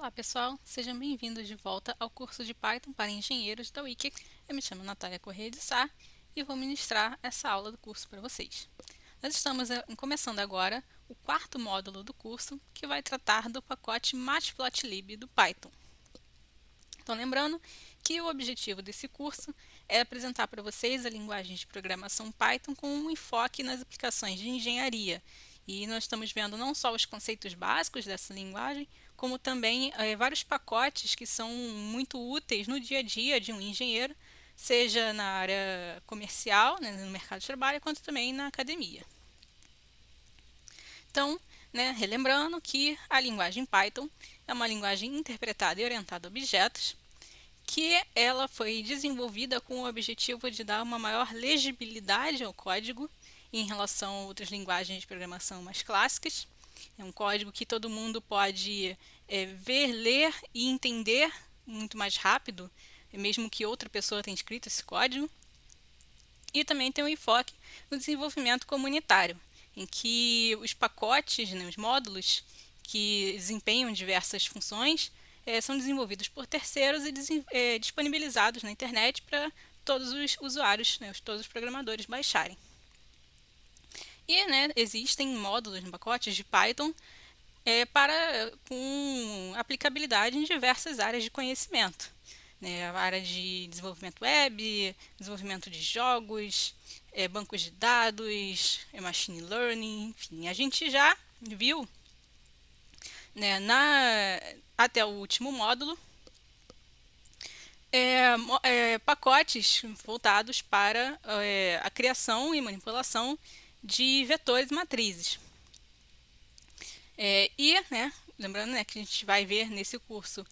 Olá pessoal, sejam bem-vindos de volta ao curso de Python para engenheiros da Wiki. Eu me chamo Natália Corrêa de Sá e vou ministrar essa aula do curso para vocês. Nós estamos começando agora o quarto módulo do curso, que vai tratar do pacote Matplotlib do Python. Então, lembrando que o objetivo desse curso é apresentar para vocês a linguagem de programação Python com um enfoque nas aplicações de engenharia. E nós estamos vendo não só os conceitos básicos dessa linguagem, como também vários pacotes que são muito úteis no dia a dia de um engenheiro, seja na área comercial, né, no mercado de trabalho, quanto também na academia. Então, relembrando que a linguagem Python é uma linguagem interpretada e orientada a objetos, que ela foi desenvolvida com o objetivo de dar uma maior legibilidade ao código em relação a outras linguagens de programação mais clássicas. É um código que todo mundo pode ver, ler e entender muito mais rápido, mesmo que outra pessoa tenha escrito esse código. E também tem um enfoque no desenvolvimento comunitário, em que os pacotes, os módulos que desempenham diversas funções são desenvolvidos por terceiros e disponibilizados na internet para todos os usuários, todos os programadores baixarem. E existem módulos no pacote de Python com aplicabilidade em diversas áreas de conhecimento. A área de desenvolvimento web, desenvolvimento de jogos, bancos de dados, machine learning, enfim. A gente já viu até o último módulo pacotes voltados para a criação e manipulação de vetores e matrizes. Lembrando que a gente vai ver nesse curso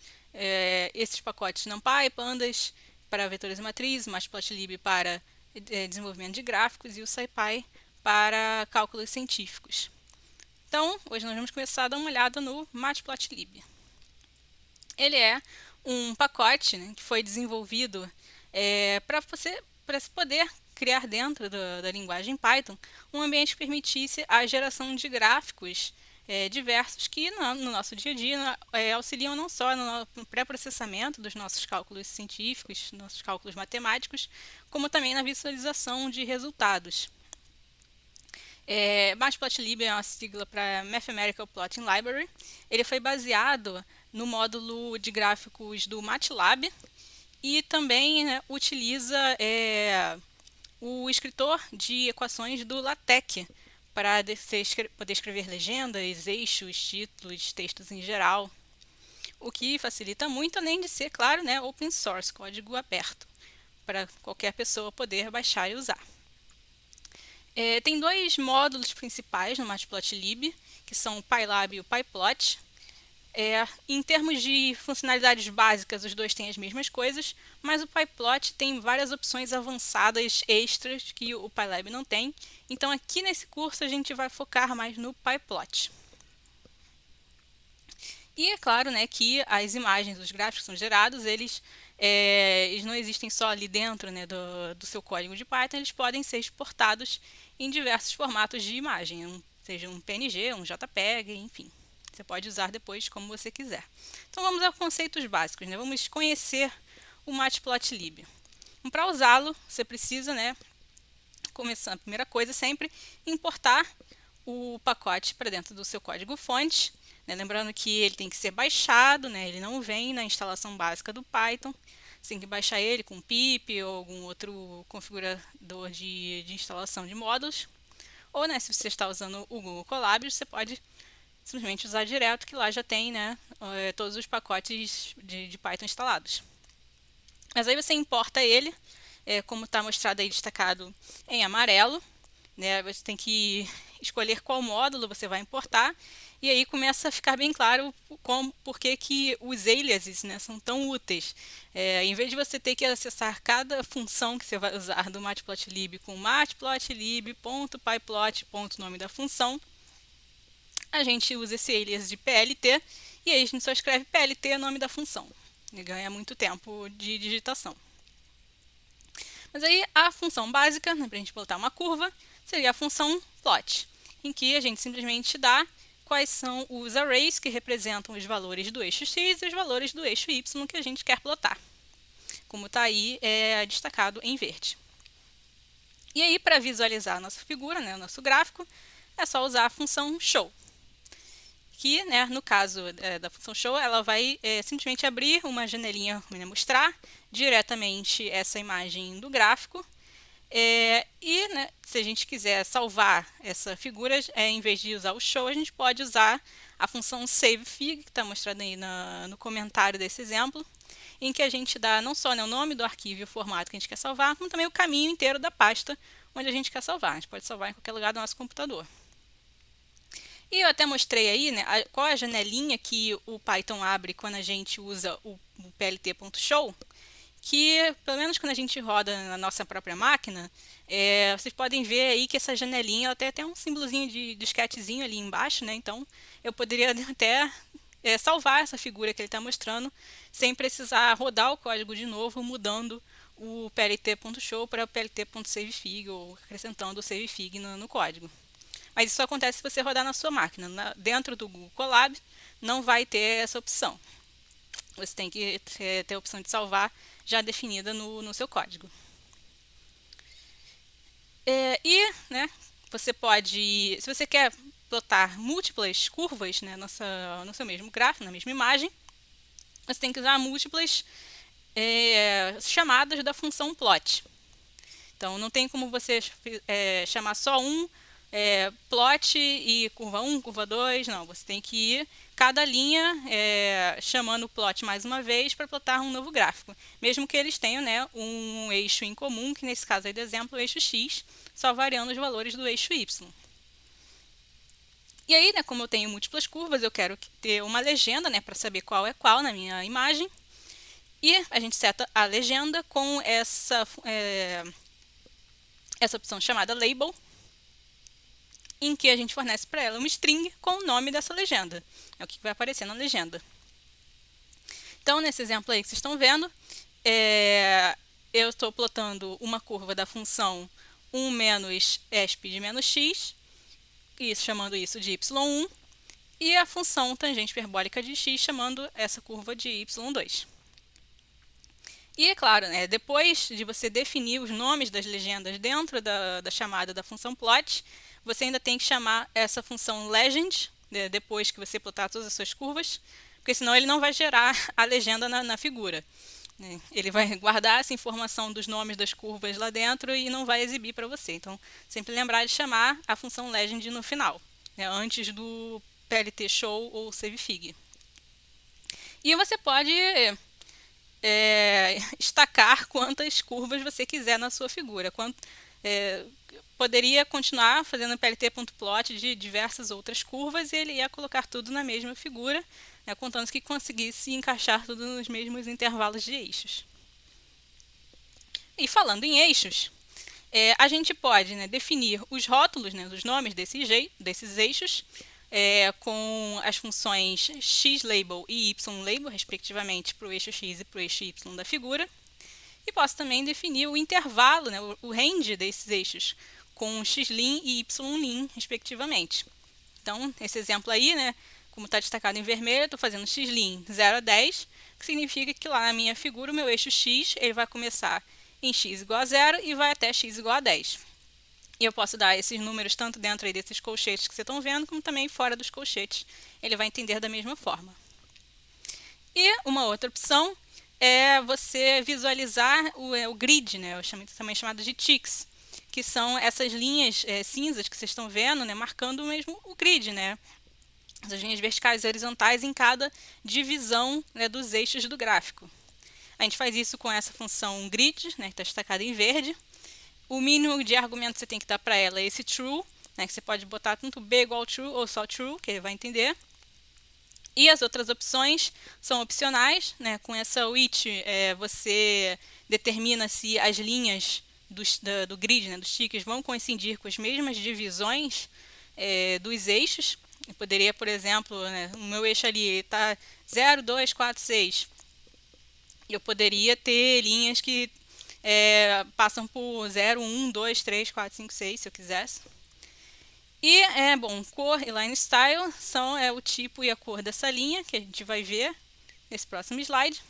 esses pacotes NumPy, Pandas para vetores e matrizes, Matplotlib para desenvolvimento de gráficos e o SciPy para cálculos científicos. Então, hoje nós vamos começar a dar uma olhada no Matplotlib. Ele é um pacote que foi desenvolvido para você poder criar dentro da linguagem Python um ambiente que permitisse a geração de gráficos diversos que no nosso dia a dia auxiliam não só no pré-processamento dos nossos cálculos científicos, nossos cálculos matemáticos, como também na visualização de resultados. Matplotlib é uma sigla para Mathematical Plotting Library. Ele foi baseado no módulo de gráficos do MATLAB e também utiliza o escritor de equações do LaTeX para poder escrever legendas, eixos, títulos, textos em geral, o que facilita muito, além de ser, claro, open source, código aberto, para qualquer pessoa poder baixar e usar. Tem dois módulos principais no Matplotlib, que são o PyLab e o PyPlot. Em termos de funcionalidades básicas, os dois têm as mesmas coisas, mas o PyPlot tem várias opções avançadas extras que o PyLab não tem. Então, aqui nesse curso, a gente vai focar mais no PyPlot. E é claro que as imagens, os gráficos são gerados, eles não existem só ali dentro do seu código de Python, eles podem ser exportados em diversos formatos de imagem, seja um PNG, um JPEG, enfim. Você pode usar depois como você quiser. Então vamos aos conceitos básicos, vamos conhecer o Matplotlib. Para usá-lo, você precisa, começando a primeira coisa sempre, importar o pacote para dentro do seu código-fonte. Lembrando que ele tem que ser baixado, ele não vem na instalação básica do Python. Você tem que baixar ele com pip ou algum outro configurador de instalação de módulos. Ou, se você está usando o Google Colab, você pode simplesmente usar direto, que lá já tem todos os pacotes de Python instalados. Mas aí você importa ele, como está mostrado aí destacado em amarelo. Você tem que escolher qual módulo você vai importar. E aí começa a ficar bem claro por que os aliases são tão úteis. Em vez de você ter que acessar cada função que você vai usar do Matplotlib com matplotlib.pyplot, nome da função, a gente usa esse alias de PLT e aí a gente só escreve PLT, nome da função. E ganha muito tempo de digitação. Mas aí a função básica, para a gente botar uma curva, seria a função plot, em que a gente simplesmente dá quais são os arrays que representam os valores do eixo x e os valores do eixo y que a gente quer plotar, como está aí destacado em verde. E aí, para visualizar a nossa figura, né, o nosso gráfico, é só usar a função show, que, né, no caso da função show, ela vai simplesmente abrir uma janelinha, mostrar diretamente essa imagem do gráfico. E, né, se a gente quiser salvar essa figura, em vez de usar o show, a gente pode usar a função savefig, que está mostrada aí no comentário desse exemplo, em que a gente dá não só, né, o nome do arquivo e o formato que a gente quer salvar, como também o caminho inteiro da pasta onde a gente quer salvar. A gente pode salvar em qualquer lugar do nosso computador. E eu até mostrei aí, né, qual é a janelinha que o Python abre quando a gente usa o plt.show, que, pelo menos quando a gente roda na nossa própria máquina, vocês podem ver aí que essa janelinha ela tem até um símbolozinho de disquetezinho ali embaixo, né? Então, eu poderia até salvar essa figura que ele está mostrando, sem precisar rodar o código de novo, mudando o plt.show para o plt.savefig, ou acrescentando o savefig no código. Mas isso acontece se você rodar na sua máquina. Dentro do Google Colab, não vai ter essa opção. Você tem que ter a opção de salvar já definida no seu código. Né, você pode, se você quer plotar múltiplas curvas, né, no seu mesmo gráfico, na mesma imagem, você tem que usar múltiplas chamadas da função plot. Então, não tem como você chamar só plot e curva 1, curva 2, não. Você tem que ir cada linha chamando o plot mais uma vez para plotar um novo gráfico. Mesmo que eles tenham, né, um eixo em comum, que nesse caso aí do exemplo, o eixo x, só variando os valores do eixo y. E aí, né, como eu tenho múltiplas curvas, eu quero ter uma legenda, né, para saber qual é qual na minha imagem. E a gente seta a legenda com essa opção chamada label, em que a gente fornece para ela uma string com o nome dessa legenda. É o que vai aparecer na legenda. Então, nesse exemplo aí que vocês estão vendo, eu estou plotando uma curva da função 1 menos esp de menos x, chamando isso de y1, e a função tangente hiperbólica de x, chamando essa curva de y2. E é claro, né, depois de você definir os nomes das legendas dentro da chamada da função plot, você ainda tem que chamar essa função legend, depois que você plotar todas as suas curvas, porque senão ele não vai gerar a legenda na figura. Ele vai guardar essa informação dos nomes das curvas lá dentro e não vai exibir para você. Então, sempre lembrar de chamar a função legend no final, né, antes do plt show ou savefig. E você pode estacar quantas curvas você quiser na sua figura. Poderia continuar fazendo plt.plot de diversas outras curvas e ele ia colocar tudo na mesma figura, né, contanto que conseguisse encaixar tudo nos mesmos intervalos de eixos. E falando em eixos, a gente pode, né, definir os rótulos, né, dos nomes desses eixos, com as funções xLabel e yLabel, respectivamente, para o eixo x e para o eixo y da figura. E posso também definir o intervalo, né, o range desses eixos, com xlim e ylim, respectivamente. Então, esse exemplo aí, né, como está destacado em vermelho, eu estou fazendo xlim 0 a 10, que significa que lá na minha figura, o meu eixo x ele vai começar em x igual a 0 e vai até x igual a 10. E eu posso dar esses números tanto dentro aí desses colchetes que vocês estão vendo, como também fora dos colchetes. Ele vai entender da mesma forma. E uma outra opção é você visualizar o grid, né, também chamado de ticks, que são essas linhas cinzas que vocês estão vendo, né, marcando mesmo o grid, né, essas linhas verticais e horizontais em cada divisão, né, dos eixos do gráfico. A gente faz isso com essa função grid, né, que está destacada em verde. O mínimo de argumento que você tem que dar para ela é esse true, né, que você pode botar tanto b igual true ou só true, que ele vai entender. E as outras opções são opcionais, né? Com essa which você determina se as linhas do grid, né, dos ticks, vão coincidir com as mesmas divisões dos eixos. Eu poderia, por exemplo, né, o meu eixo ali está 0, 2, 4, 6. Eu poderia ter linhas que passam por 0, 1, 2, 3, 4, 5, 6, se eu quisesse. E, bom, cor e line style são o tipo e a cor dessa linha, que a gente vai ver nesse próximo slide,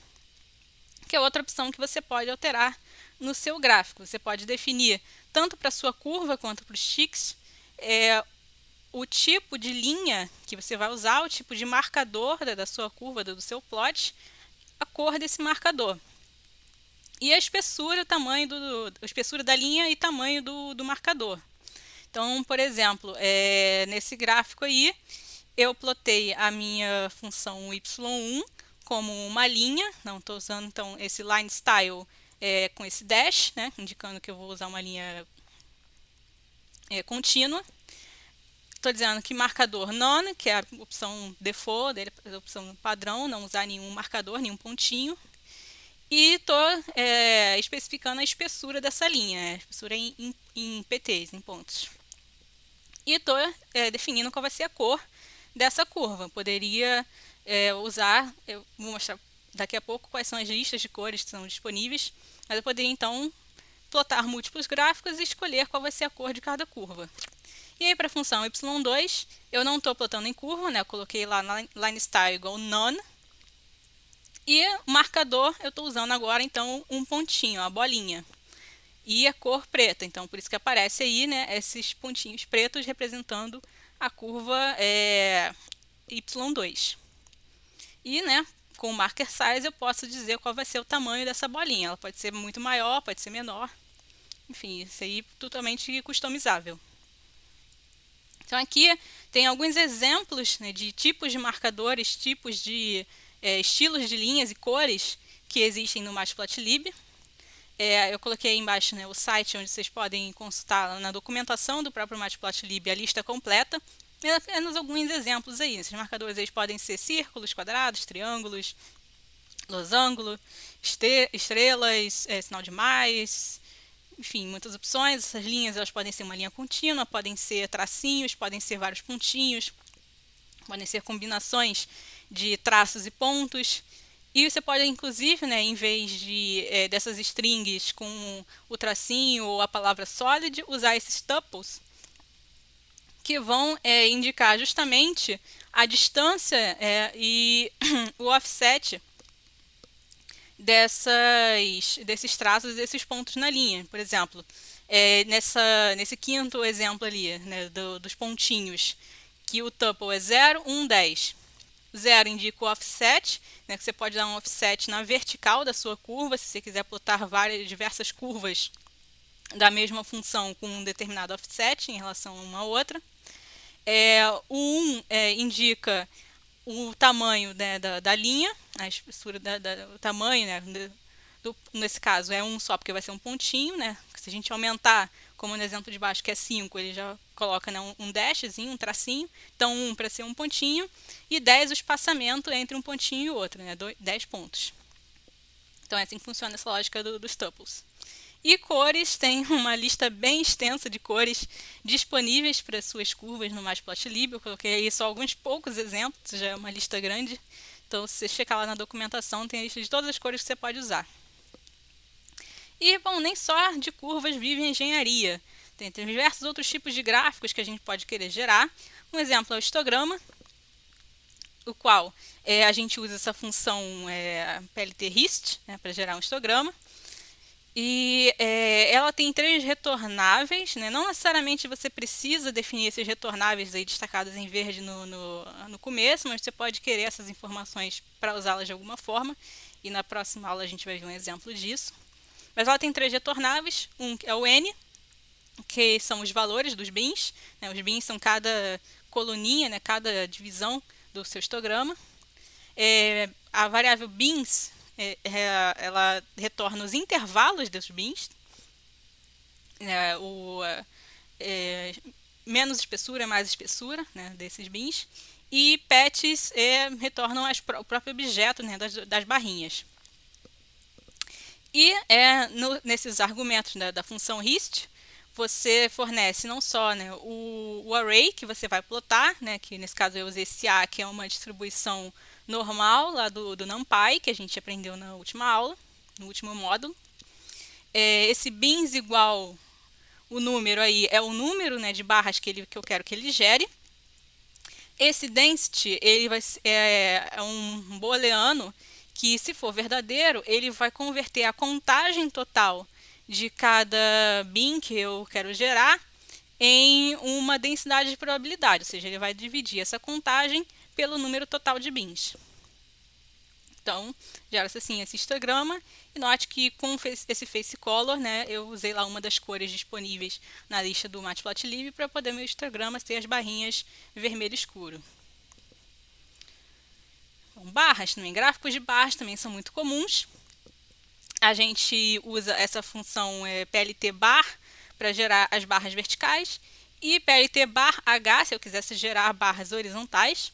que é outra opção que você pode alterar no seu gráfico. Você pode definir tanto para a sua curva quanto para os ticks, o tipo de linha que você vai usar, o tipo de marcador da sua curva, do seu plot, a cor desse marcador. E a espessura, a espessura da linha e tamanho do marcador. Então, por exemplo, nesse gráfico aí, eu plotei a minha função y1 como uma linha, não estou usando então esse line style com esse dash, né, indicando que eu vou usar uma linha contínua. Estou dizendo que marcador none, que é a opção default, a opção padrão, não usar nenhum marcador, nenhum pontinho. E estou especificando a espessura dessa linha, a espessura em PTs, em pontos. E estou definindo qual vai ser a cor dessa curva. Poderia usar, eu vou mostrar daqui a pouco quais são as listas de cores que são disponíveis, mas eu poderia então plotar múltiplos gráficos e escolher qual vai ser a cor de cada curva. E aí para a função y2, eu não estou plotando em curva, né? Eu coloquei lá na line style igual none. E o marcador eu estou usando agora então um pontinho, a bolinha. E a cor preta, então por isso que aparece aí, né, esses pontinhos pretos representando a curva y2. E, né, com o marker size eu posso dizer qual vai ser o tamanho dessa bolinha. Ela pode ser muito maior, pode ser menor. Enfim, isso aí é totalmente customizável. Então aqui tem alguns exemplos, né, de tipos de marcadores, tipos de estilos de linhas e cores que existem no Matplotlib. Eu coloquei aí embaixo, né, o site onde vocês podem consultar na documentação do próprio Matplotlib a lista completa. E apenas alguns exemplos aí. Esses marcadores eles podem ser círculos, quadrados, triângulos, losango, estrelas, sinal de mais, enfim, muitas opções. Essas linhas elas podem ser uma linha contínua, podem ser tracinhos, podem ser vários pontinhos, podem ser combinações de traços e pontos. E você pode, inclusive, né, em vez dessas strings com o tracinho ou a palavra solid, usar esses tuples, que vão indicar justamente a distância e o offset desses traços, desses pontos na linha. Por exemplo, nesse quinto exemplo ali, né, dos pontinhos, que o tuple é 0, 1, 10. 0 indica o offset, né, que você pode dar um offset na vertical da sua curva, se você quiser plotar diversas curvas da mesma função com um determinado offset em relação a uma outra. O 1 indica o tamanho, né, da linha, a espessura, o tamanho, né, nesse caso é 1 só porque vai ser um pontinho, né? Se a gente aumentar, como no exemplo de baixo que é 5, ele já coloca, né, um dashzinho, um tracinho. Então 1 para ser um pontinho e 10 o espaçamento entre um pontinho e outro, né, 10 pontos. Então é assim que funciona essa lógica dos tuples. E cores, tem uma lista bem extensa de cores disponíveis para suas curvas no Matplotlib. Eu coloquei aí só alguns poucos exemplos, já é uma lista grande. Então, se você checar lá na documentação, tem a lista de todas as cores que você pode usar. E, bom, nem só de curvas vive a engenharia. Tem diversos outros tipos de gráficos que a gente pode querer gerar. Um exemplo é o histograma, o qual a gente usa essa função PLT-hist, né, para gerar um histograma. E ela tem 3 retornáveis, né? Não necessariamente você precisa definir esses retornáveis aí destacados em verde no começo, mas você pode querer essas informações para usá-las de alguma forma. E na próxima aula a gente vai ver um exemplo disso. Mas ela tem 3 retornáveis, um é o n, que são os valores dos bins, né? Os bins são cada coluninha, né? Cada divisão do seu histograma. A variável bins ela retorna os intervalos dos bins, menos espessura, mais espessura, né, desses bins, e patches retornam o próprio objeto, né, das barrinhas. E nesses argumentos, né, da função hist, você fornece não só, né, o array que você vai plotar, né, que nesse caso eu usei esse A, que é uma distribuição normal lá do NumPy, que a gente aprendeu na última aula, no último módulo. Esse bins igual o número aí é o número, né, de barras que eu quero que ele gere. Esse density, ele é um booleano que, se for verdadeiro, ele vai converter a contagem total de cada bin que eu quero gerar em uma densidade de probabilidade, ou seja, ele vai dividir essa contagem pelo número total de bins. Então, gera-se assim esse histograma, e note que com esse face color, né, eu usei lá uma das cores disponíveis na lista do Matplotlib para poder meu histograma ter as barrinhas vermelho escuro. Bom, barras também, gráficos de barras também são muito comuns. A gente usa essa função PLT bar para gerar as barras verticais e PLT bar H se eu quisesse gerar barras horizontais.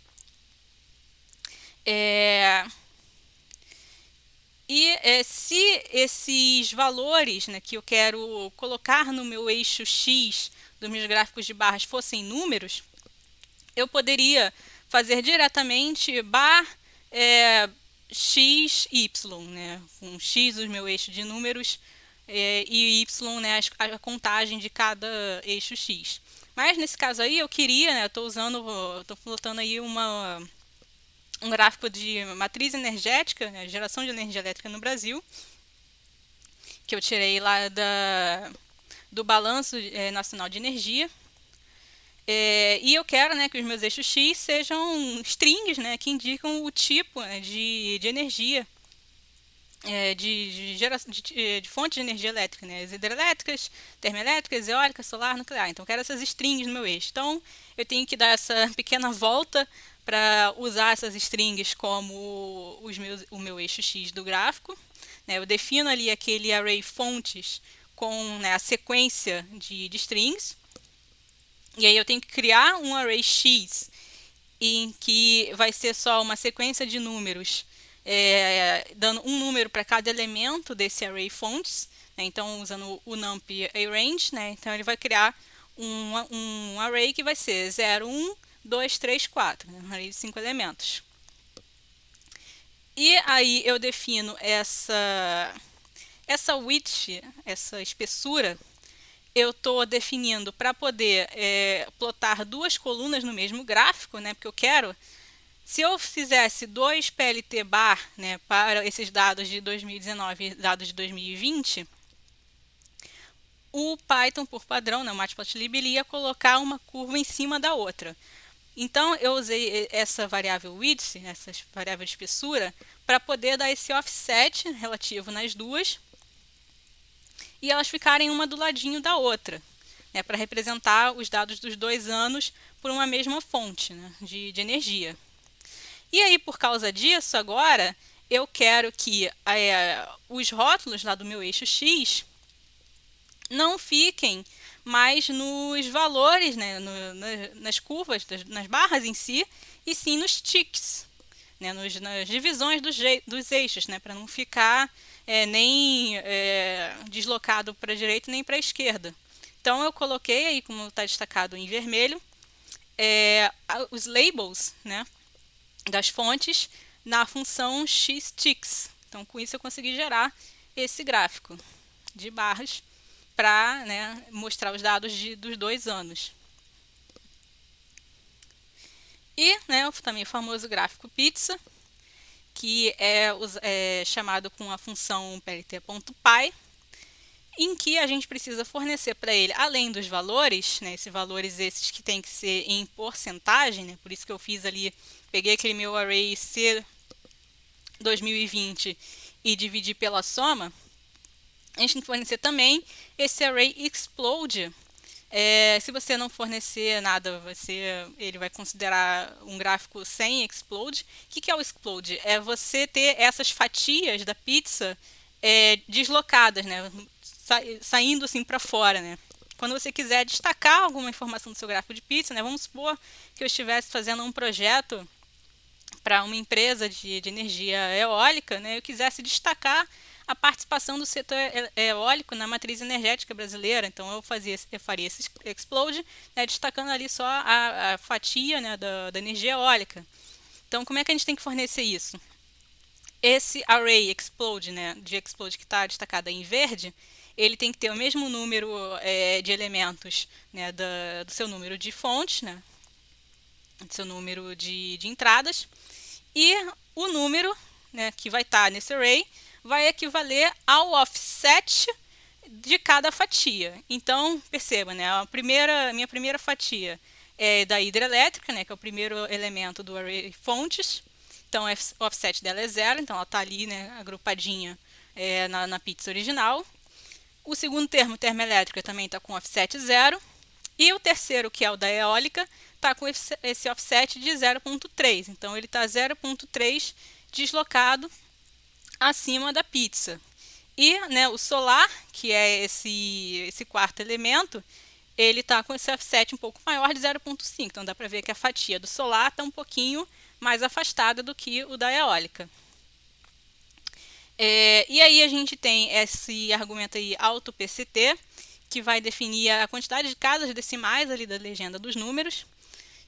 Se esses valores, né, que eu quero colocar no meu eixo X dos meus gráficos de barras fossem números, eu poderia fazer diretamente bar x, y, né, com x o meu eixo de números e y, né, a contagem de cada eixo X. Mas nesse caso aí eu queria, né, estou plotando aí um gráfico de matriz energética, né, geração de energia elétrica no Brasil, que eu tirei lá do Balanço Nacional de Energia. E eu quero, né, que os meus eixos X sejam strings, né, que indicam o tipo, né, de energia, de fonte de energia elétrica, né, as hidrelétricas, termoelétricas, eólica, solar, nuclear. Então, eu quero essas strings no meu eixo. Então, eu tenho que dar essa pequena volta para usar essas strings como o meu eixo X do gráfico. Né, eu defino ali aquele array fontes com, né, a sequência de strings. E aí eu tenho que criar um array X em que vai ser só uma sequência de números, dando um número para cada elemento desse array fonts, né? Então usando o numpy arrange, né? Então ele vai criar um array que vai ser 0, 1, 2, 3, 4, né? Um array de 5 elementos. E aí eu defino essa width, essa espessura, eu estou definindo para poder plotar duas colunas no mesmo gráfico, né? Porque eu quero, se eu fizesse 2 PLT bar, né, para esses dados de 2019 e dados de 2020, o Python, por padrão, né, o Matplotlib, ele ia colocar uma curva em cima da outra. Então, eu usei essa variável width, essa variável de espessura, para poder dar esse offset relativo nas duas, e elas ficarem uma do ladinho da outra, né, para representar os dados dos 2 anos por uma mesma fonte, né, de energia. E aí, por causa disso, agora, eu quero que os rótulos lá do meu eixo X não fiquem mais nos valores, né, nas curvas, nas barras em si, e sim nos ticks, né, nas divisões dos eixos, né, para não ficar nem deslocado para a direita nem para a esquerda. Então eu coloquei aí, como está destacado em vermelho, os labels, né, das fontes na função xticks. Então com isso eu consegui gerar esse gráfico de barras para, né, mostrar os dados dos 2 anos. E, né, também o famoso gráfico pizza, que é chamado com a função plt.py, em que a gente precisa fornecer para ele, além dos valores, né, esses valores esses que tem que ser em porcentagem, né, por isso que eu fiz ali, peguei aquele meu array C 2020 e dividi pela soma, a gente tem que fornecer também esse array explode. Se você não fornecer nada, ele vai considerar um gráfico sem explode. O que é o explode? É você ter essas fatias da pizza deslocadas, né? Saindo assim para fora, né? Quando você quiser destacar alguma informação do seu gráfico de pizza, né? Vamos supor que eu estivesse fazendo um projeto para uma empresa de energia eólica, né? Eu quisesse destacar a participação do setor eólico na matriz energética brasileira. Então eu faria esse explode, né, destacando ali só a fatia, né, da energia eólica. Então como é que a gente tem que fornecer isso? Esse array explode, né, de explode que está destacado em verde, ele tem que ter o mesmo número de elementos, né, do seu número de fontes, né, do seu número de entradas, e o número, né, que vai estar nesse array vai equivaler ao offset de cada fatia. Então, perceba, né, minha primeira fatia é da hidrelétrica, né, que é o primeiro elemento do array fontes. Então, o offset dela é 0, então ela está ali, né, agrupadinha na pizza original. O segundo termo, termoelétrica, também está com offset 0. E o terceiro, que é o da eólica, está com esse offset de 0,3. Então, ele está 0,3 deslocado acima da pizza. E, né, o solar, que é esse quarto elemento, ele está com esse offset um pouco maior de 0,5. Então, dá para ver que a fatia do solar está um pouquinho mais afastada do que o da eólica. E aí a gente tem esse argumento aí auto-PCT, que vai definir a quantidade de casas decimais ali da legenda dos números.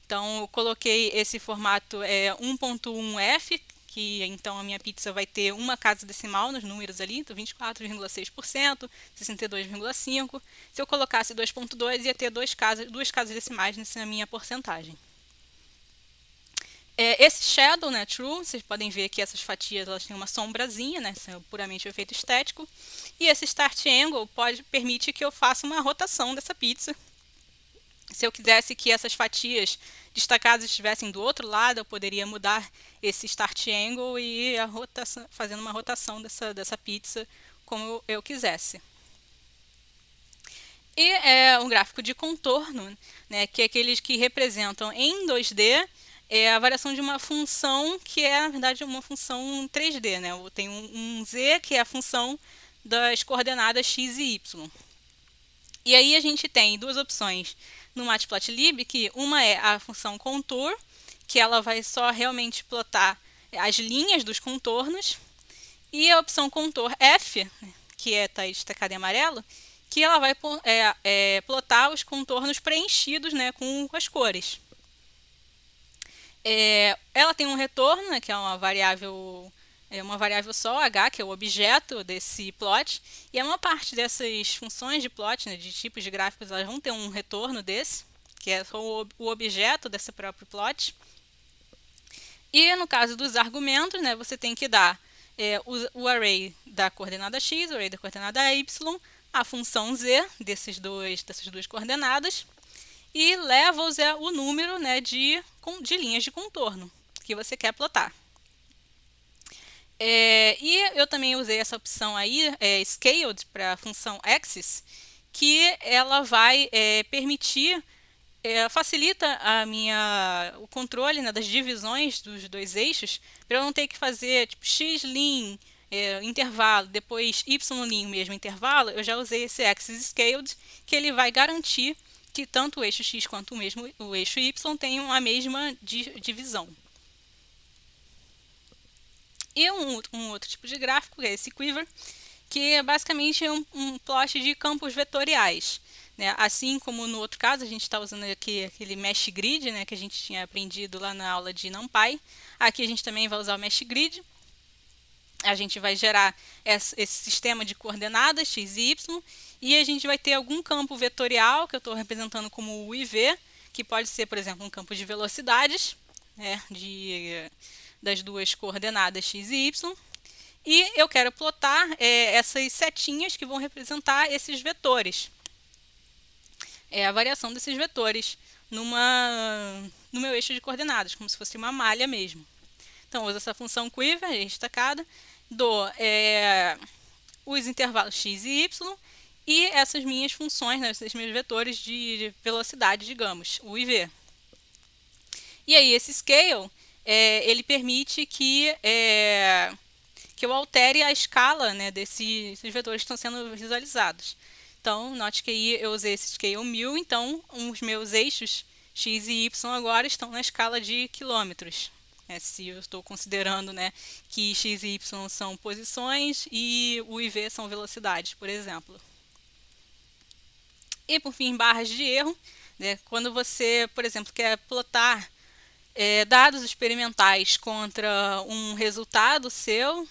Então, eu coloquei esse formato 1.1f, que então a minha pizza vai ter uma casa decimal nos números ali, então 24,6%, 62,5%. Se eu colocasse 2.2, ia ter duas casas decimais nessa minha porcentagem. Esse shadow, né, true, vocês podem ver que essas fatias elas têm uma sombrazinha, né, isso é puramente um efeito estético. E esse start angle permite que eu faça uma rotação dessa pizza. Se eu quisesse que essas fatias destacadas estivessem do outro lado, eu poderia mudar esse start angle e ir fazendo uma rotação dessa pizza como eu quisesse. E um gráfico de contorno, né, que é aqueles que representam em 2D a variação de uma função que é, na verdade, uma função 3D. Né? Tem um z, que é a função das coordenadas x e y. E aí a gente tem duas opções no Matplotlib, que uma é a função contour, que ela vai só realmente plotar as linhas dos contornos, e a opção contour f, que está destacada em amarelo, que ela vai plotar os contornos preenchidos, né, com as cores. Ela tem um retorno, né, que é uma variável só, h, que é o objeto desse plot, e a maior parte dessas funções de plot, né, de tipos de gráficos, elas vão ter um retorno desse, que é o objeto desse próprio plot. E no caso dos argumentos, né, você tem que dar o array da coordenada x, o array da coordenada y, a função z dessas duas coordenadas, e levels é o número, né, de linhas de contorno que você quer plotar. E eu também usei essa opção aí, scaled, para a função axis, que ela vai permitir, facilita o controle, né, das divisões dos dois eixos, para eu não ter que fazer tipo xlim, intervalo, depois ylim mesmo intervalo. Eu já usei esse axis scaled, que ele vai garantir que tanto o eixo x quanto o eixo y tenham a mesma divisão. E um outro tipo de gráfico é esse quiver, que é basicamente um plot de campos vetoriais. Né? Assim como no outro caso, a gente está usando aqui aquele mesh grid, né, que a gente tinha aprendido lá na aula de NumPy. Aqui a gente também vai usar o mesh grid. A gente vai gerar esse sistema de coordenadas x e y, e a gente vai ter algum campo vetorial, que eu estou representando como o IV, que pode ser, por exemplo, um campo de velocidades, né, das duas coordenadas x e y, e eu quero plotar essas setinhas que vão representar esses vetores. A variação desses vetores no meu eixo de coordenadas, como se fosse uma malha mesmo. Então, eu uso essa função quiver, destacada, dou os intervalos x e y, e essas minhas funções, né, esses meus vetores de velocidade, digamos, u e v. E aí, esse scale, ele permite que eu altere a escala, né, desses vetores que estão sendo visualizados. Então, note que aí eu usei esse scale 1000, então os meus eixos x e y agora estão na escala de quilômetros. Se eu estou considerando, né, que x e y são posições e u e v são velocidades, por exemplo. E por fim, barras de erro, né, quando você, por exemplo, quer plotar dados experimentais contra um resultado seu,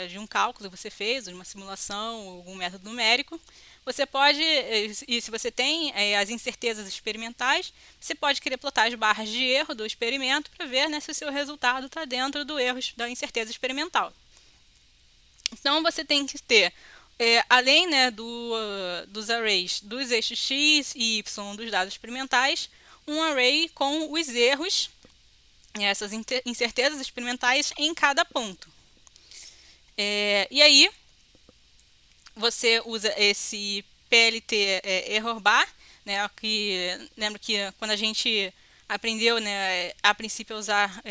de um cálculo que você fez, de uma simulação, algum método numérico. Você pode, e se você tem as incertezas experimentais, você pode querer plotar as barras de erro do experimento para ver, né, se o seu resultado está dentro do erro da incerteza experimental. Então você tem que ter, além, né, dos arrays dos eixos x e y dos dados experimentais, um array com os erros, essas incertezas experimentais em cada ponto. E aí você usa esse PLT error bar, né, que lembra que quando a gente aprendeu, né, a princípio a usar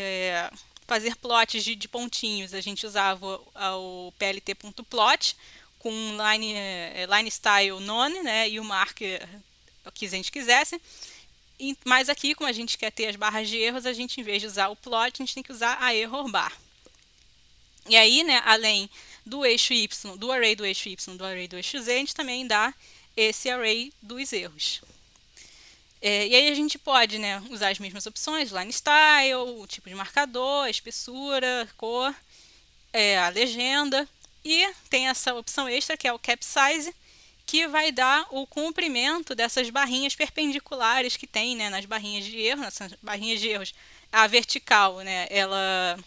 fazer plots de pontinhos, a gente usava o plt.plot com line style none, né, e o marker que a gente quisesse. Mas aqui, como a gente quer ter as barras de erros, a gente, em vez de usar o plot, a gente tem que usar a error bar. E aí, né, além do eixo y, do array do eixo y, do array do eixo z, a gente também dá esse array dos erros. E aí a gente pode, né, usar as mesmas opções, line style, o tipo de marcador, a espessura, cor, a legenda. E tem essa opção extra, que é o cap size, que vai dar o comprimento dessas barrinhas perpendiculares que tem, né, nas barrinhas de erro. Nessas barrinhas de erros, a vertical, né, ela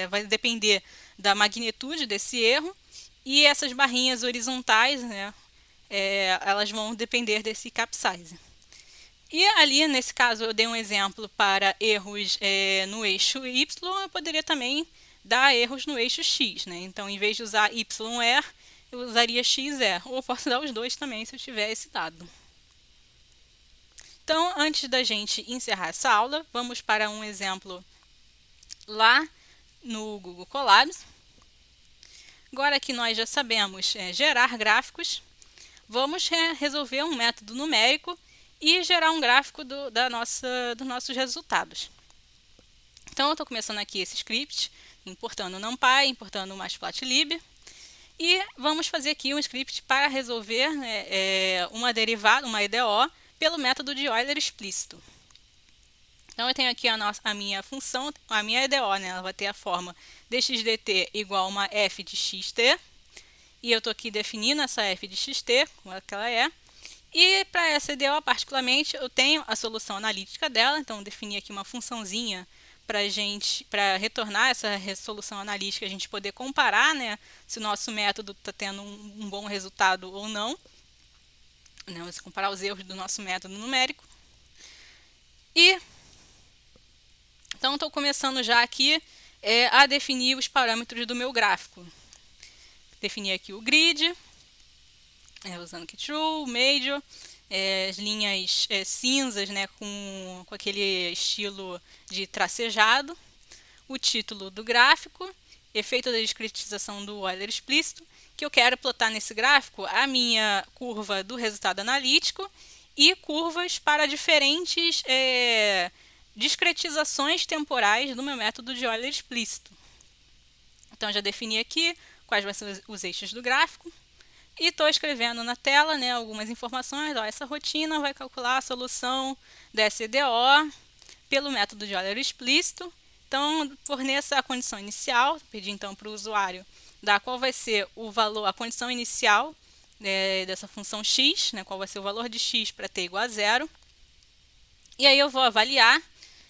vai depender da magnitude desse erro, e essas barrinhas horizontais, né, elas vão depender desse cap size. E ali, nesse caso, eu dei um exemplo para erros no eixo y, eu poderia também dar erros no eixo x, né? Então, em vez de usar YR, eu usaria XR, ou eu posso dar os dois também se eu tiver esse dado. Então, antes da gente encerrar essa aula, vamos para um exemplo lá no Google Colabs. Agora que nós já sabemos gerar gráficos, vamos resolver um método numérico e gerar um gráfico dos nossos resultados. Então, eu estou começando aqui esse script, importando o NumPy, importando o Matplotlib, e vamos fazer aqui um script para resolver uma derivada, uma EDO, pelo método de Euler explícito. Então, eu tenho aqui a minha função, a minha EDO, né? Ela vai ter a forma dxdt igual a uma f de xt, e eu estou aqui definindo essa f de xt, como é que ela é. E para essa EDO, particularmente, eu tenho a solução analítica dela, então eu defini aqui uma funçãozinha para retornar essa resolução analítica, a gente poder comparar, né, se o nosso método está tendo um bom resultado ou não, né, se comparar os erros do nosso método numérico. E então estou começando já aqui a definir os parâmetros do meu gráfico. Defini aqui o grid, usando aqui true, major, as linhas cinzas, né, com aquele estilo de tracejado, o título do gráfico, efeito da discretização do Euler explícito, que eu quero plotar nesse gráfico a minha curva do resultado analítico e curvas para diferentes discretizações temporais do meu método de Euler explícito. Então, já defini aqui quais vão ser os eixos do gráfico. E estou escrevendo na tela, né, algumas informações. Essa rotina vai calcular a solução dessa EDO pelo método de Euler explícito. Então, forneça a condição inicial. Pedi então para o usuário dar qual vai ser o valor, a condição inicial dessa função x, né, qual vai ser o valor de x para t igual a 0. E aí eu vou avaliar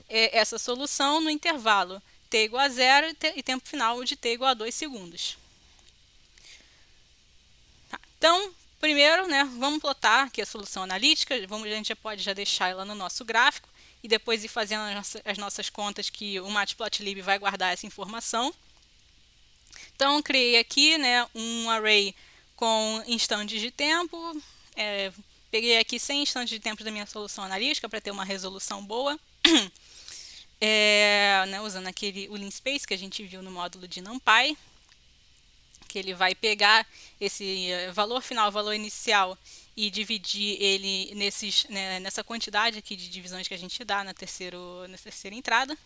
essa solução no intervalo t igual a 0 e tempo final de t igual a 2 segundos. Então, primeiro, né, vamos plotar aqui a solução analítica. A gente já pode deixar ela no nosso gráfico e depois ir fazendo as nossas contas, que o Matplotlib vai guardar essa informação. Então, criei aqui, né, um array com instantes de tempo. Peguei aqui 100 instantes de tempo da minha solução analítica para ter uma resolução boa. Né, usando o linspace que a gente viu no módulo de NumPy, que ele vai pegar esse valor final, valor inicial, e dividir ele nessa quantidade aqui de divisões que a gente dá na terceira entrada.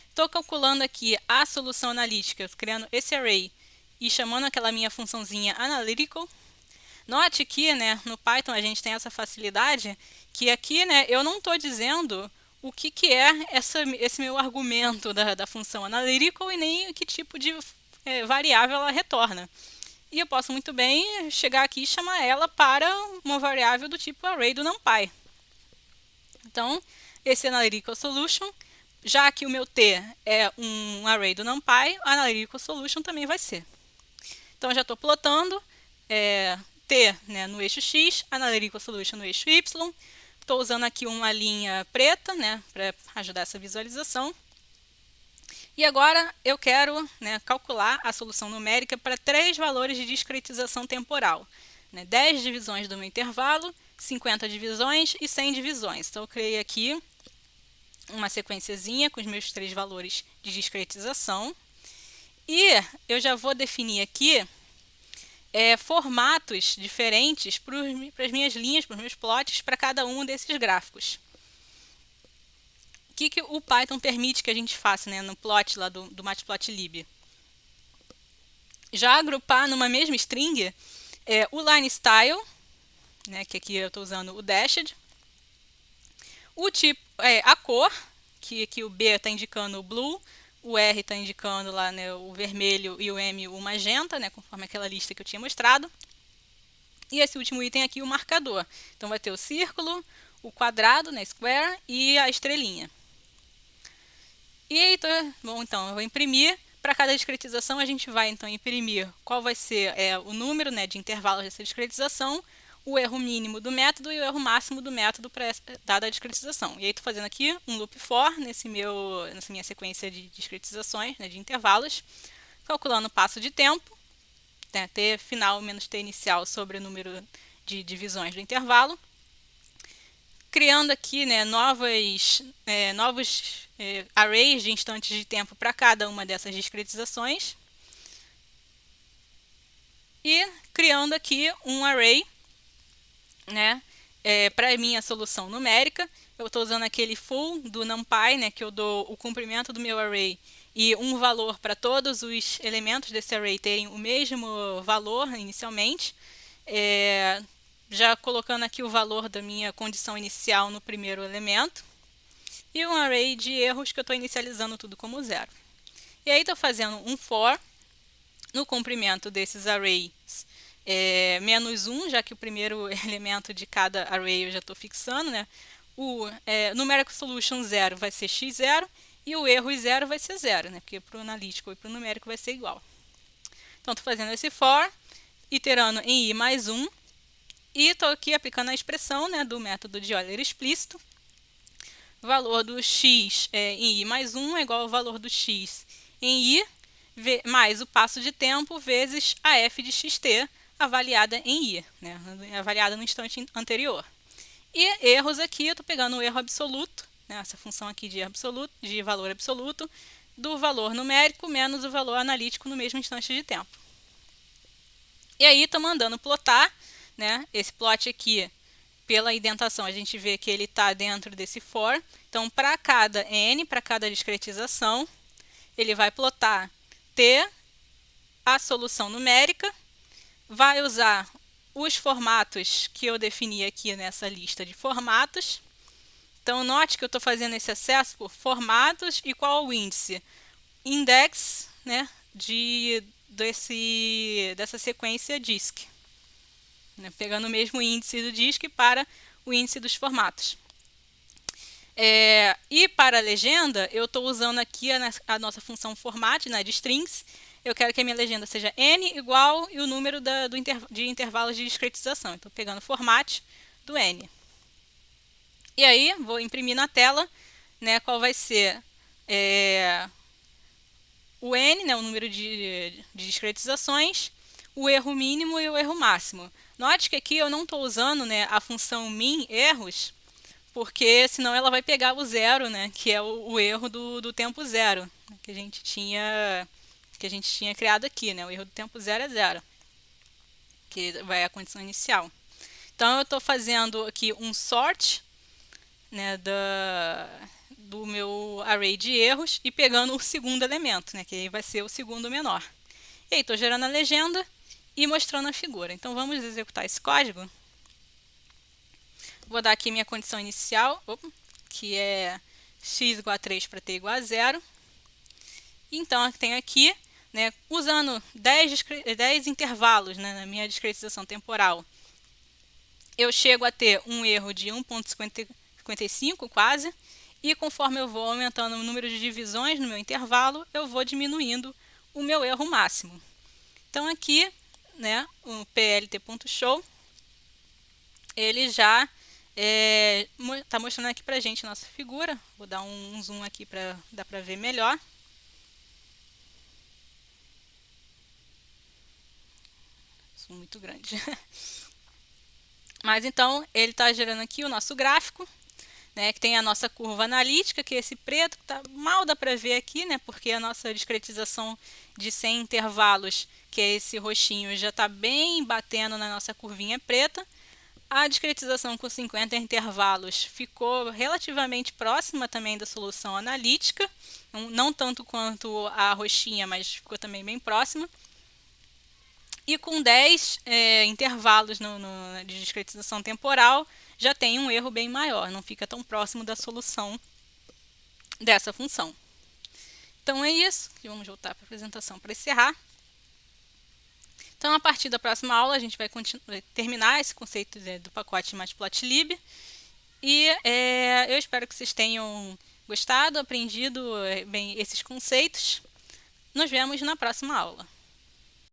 Estou calculando aqui a solução analítica, criando esse array e chamando aquela minha funçãozinha analytical. Note que, né, no Python a gente tem essa facilidade que aqui, né, eu não estou dizendo o que é esse meu argumento da função analytical e nem que tipo de variável ela retorna. E eu posso muito bem chegar aqui e chamar ela para uma variável do tipo array do NumPy. Então, esse Analytical Solution, já que o meu T é um array do NumPy, a Analytical Solution também vai ser. Então, já estou plotando T, né, no eixo X, Analytical Solution no eixo Y. Estou usando aqui uma linha preta, né, para ajudar essa visualização. E agora eu quero, né, calcular a solução numérica para 3 valores de discretização temporal. 10 divisões do meu intervalo, 50 divisões e 100 divisões. Então eu criei aqui uma sequenciazinha com os meus 3 valores de discretização. E eu já vou definir aqui formatos diferentes para as minhas linhas, para os meus plots, para cada um desses gráficos. O que o Python permite que a gente faça, né, no plot lá do Matplotlib? Já agrupar numa mesma string o line style, né, que aqui eu estou usando o dashed, o tipo, a cor, que o B está indicando o blue, o R está indicando lá, né, o vermelho e o M o magenta, né, conforme aquela lista que eu tinha mostrado. E esse último item aqui, o marcador. Então vai ter o círculo, o quadrado, né, square, e a estrelinha. E aí, bom, então eu vou imprimir. Para cada discretização, a gente vai então imprimir qual vai ser o número, né, de intervalos dessa discretização, o erro mínimo do método e o erro máximo do método para dada a discretização. E aí estou fazendo aqui um loop for nessa minha sequência de discretizações, né, de intervalos, calculando o passo de tempo, né, T final menos T inicial sobre o número de divisões do intervalo, criando aqui, né, novos arrays de instantes de tempo para cada uma dessas discretizações. E criando aqui um array, né, para a minha solução numérica. Eu estou usando aquele full do NumPy, né, que eu dou o comprimento do meu array e um valor para todos os elementos desse array terem o mesmo valor inicialmente. Já colocando aqui o valor da minha condição inicial no primeiro elemento. E um array de erros que eu estou inicializando tudo como zero. E aí estou fazendo um for no comprimento desses arrays menos 1, já que o primeiro elemento de cada array eu já estou fixando, né? O numerical solution 0 vai ser x0 e o erro 0 vai ser 0, né? Porque para o analítico e para o numérico vai ser igual. Então estou fazendo esse for, iterando em i mais 1, e estou aqui aplicando a expressão, né, do método de Euler explícito. O valor do x em i mais 1 é igual ao valor do x em i, mais o passo de tempo vezes a f de xt, avaliada em i, né, avaliada no instante anterior. E erros aqui, eu estou pegando o erro absoluto, né, essa função aqui de valor absoluto, do valor numérico menos o valor analítico no mesmo instante de tempo. E aí estou mandando plotar, né, esse plot aqui. Pela indentação, a gente vê que ele está dentro desse for. Então, para cada n, para cada discretização, ele vai plotar T, a solução numérica, vai usar os formatos que eu defini aqui nessa lista de formatos. Então, note que eu estou fazendo esse acesso por formatos e qual o índice? Index, né, dessa sequência disc. Pegando o mesmo índice do disc para o índice dos formatos. E para a legenda, eu estou usando aqui a nossa função format, né, de strings. Eu quero que a minha legenda seja n igual e o número de intervalos de discretização. Então, pegando o format do n. E aí, vou imprimir na tela, né, qual vai ser o n, né, o número de discretizações, o erro mínimo e o erro máximo. Note que aqui eu não estou usando, né, a função min erros, porque senão ela vai pegar o zero, né, que é o erro do tempo zero, que a gente tinha criado aqui, né, o erro do tempo zero é zero, que vai a condição inicial. Então eu estou fazendo aqui um sort, né, do meu array de erros e pegando o segundo elemento, né, que aí vai ser o segundo menor. E aí estou gerando a legenda e mostrando a figura. Então, vamos executar esse código. Vou dar aqui minha condição inicial, que é x igual a 3 para t igual a 0. Então, eu tenho aqui, né, usando 10 intervalos, né, na minha discretização temporal, eu chego a ter um erro de 1,55 quase, e conforme eu vou aumentando o número de divisões no meu intervalo, eu vou diminuindo o meu erro máximo. Então aqui, né, o plt.show, ele já está mostrando aqui para a gente a nossa figura. Vou dar um zoom aqui para dar para ver melhor. Zoom muito grande. Mas então, ele está gerando aqui o nosso gráfico, né, que tem a nossa curva analítica, que é esse preto, que mal dá para ver aqui, né, porque a nossa discretização de 100 intervalos, que é esse roxinho, já está bem batendo na nossa curvinha preta. A discretização com 50 intervalos ficou relativamente próxima também da solução analítica, não tanto quanto a roxinha, mas ficou também bem próxima. E com 10 intervalos de discretização temporal, já tem um erro bem maior, não fica tão próximo da solução dessa função. Então é isso, vamos voltar para a apresentação para encerrar. Então, a partir da próxima aula, a gente vai terminar esse conceito do pacote Matplotlib. E eu espero que vocês tenham gostado, aprendido bem esses conceitos. Nos vemos na próxima aula.